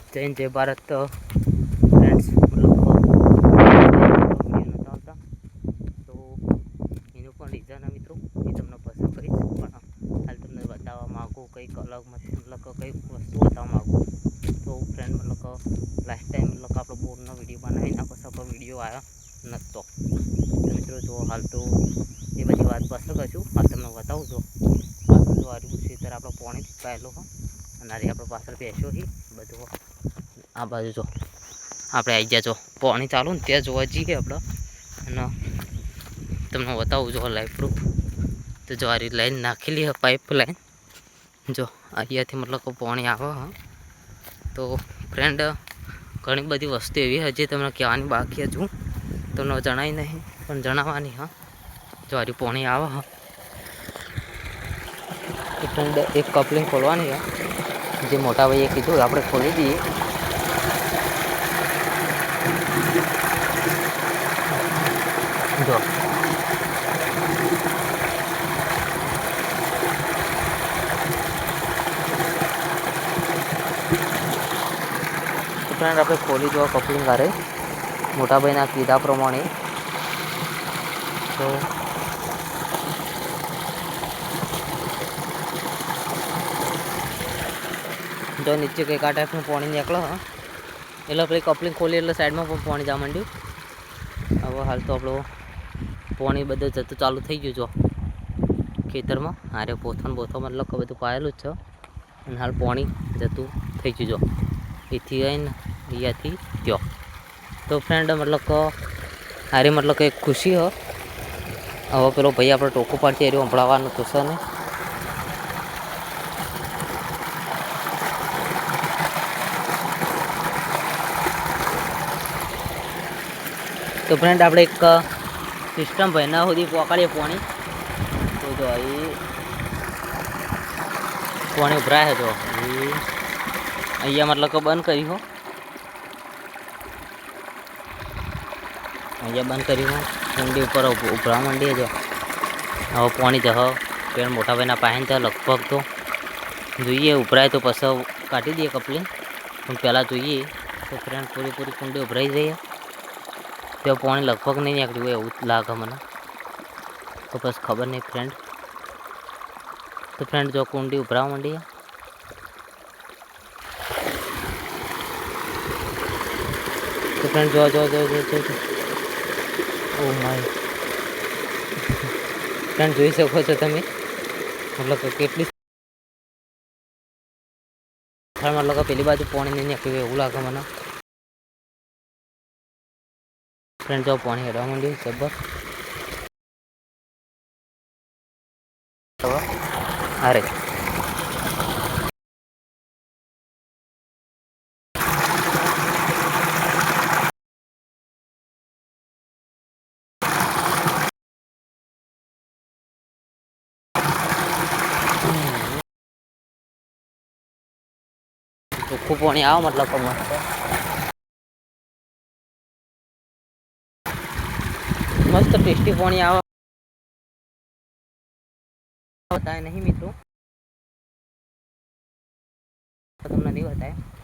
जय भारत फ्रेंड्स मतलब આવતા તો એનું પણ રીઝન મિત્રો એ તમને પસંદ કરીશ પણ હાલ તમને બતાવવા માગું કંઈક અલગ મતલબ કંઈક વસ્તુ બતાવવા માગું તો ફ્રેન્ડ મતલબ લાસ્ટ ટાઈમ મતલબ આપણો બોરનો વિડીયો બનાવી ના પછી આપણો વિડીયો આવ્યો નહોતો તો મિત્રો જો હાલ તો એ બધી વાત પસંદ કરશું હાલ તમને બતાવું છો પાછળ જો આર્યું ખેતર આપણો પાણી પાયેલો હોય અને આરી આપણે પાછળ બેસ્યો હી બધું આ બાજુ જો આપણે આવી ગયા જો પાણી ચાલુ ને ત્યાં જોવા જઈએ આપણે અને તમને બતાવું જો લાઈવ પ્રૂફ તો જો આ લાઈન નાખેલી હોય પાઇપ લાઈન જો અહીંયાથી મતલબ પાણી આવે હા તો ફ્રેન્ડ ઘણી બધી વસ્તુ એવી હજી તમને કહેવાની બાકી હજુ તમને જણાવી નહીં પણ જણાવવાની હા જો આ પાણી આવે હા તો ફ્રેન્ડ એક કપલિંગ ખોલવાની હા જે મોટા ભાઈએ કીધું આપણે ખોલી દઈએ જો ફ્રેન્ડ આપણે ખોલી દો કપલિંગ આરે મોટા ભાઈના કીધા પ્રમાણે તો જો નીચે કંઈક આ ટાઈપનું પાણી નીકળે હા એટલે પેલી કપલિંગ ખોલી એટલે સાઈડમાં પણ પાણી જવા માંડ્યું હવે હાલ તો આપણું પાણી બધું જતું ચાલુ થઈ ગયું જો ખેતરમાં હારે પોથણ બોથો મતલબ બધું પાયેલું જ છે અને હાલ પાણી જતું થઈ ગયું જો એથી આવીને અહીંયાથી ત્યો તો ફ્રેન્ડ મતલબ હારે મતલબ કંઈક ખુશી હો હવે પેલો ભાઈ આપણે ટોકું પાડતી હારી સંભળાવવાનું તો છે ને તો ફ્રેન્ડ આપણે એક સિસ્ટમ ભાઈના સુધી પહોંચાડીએ પાણી તો જો એ પાણી ઉભરાય જો અહીંયા મતલબ કે બંધ કરી હો અહીંયા બંધ કરી હો ઠંડી ઉપર ઉભરા માંડીએ જો હવે પાણી જહ પેડ મોટા ભાઈના પાસે ત્યાં લગભગ તો જોઈએ ઉભરાય તો પછી કાઢી દઈએ કપલિંગ પણ પહેલાં જોઈએ તો ફ્રેન્ડ પૂરી કુંડી ઉભરાઈ જઈએ ત્યાં પાણી લગભગ નહીં નીકળ્યું હોય એવું લાગે મને તો બસ ખબર નહીં ફ્રેન્ડ તો ફ્રેન્ડ જો કુંડી ઉભરાવા માંડીએ તો ફ્રેન્ડ જો ઓ માય ફ્રેન્ડ જોઈ શકો છો તમે મતલબ કેટલી મતલબ પેલી બાજુ પાણી નહીં નીકળ્યું એવું લાગે મને ફ્રેન્ડ જો પાણી હેડવા માંડ્યું જબર અરે ચોખ્ખું પાણી આવે મતલબ મસ્ત ટેસ્ટી પાણી આવે बताए नहीं मित्रों તમને नहीं बताया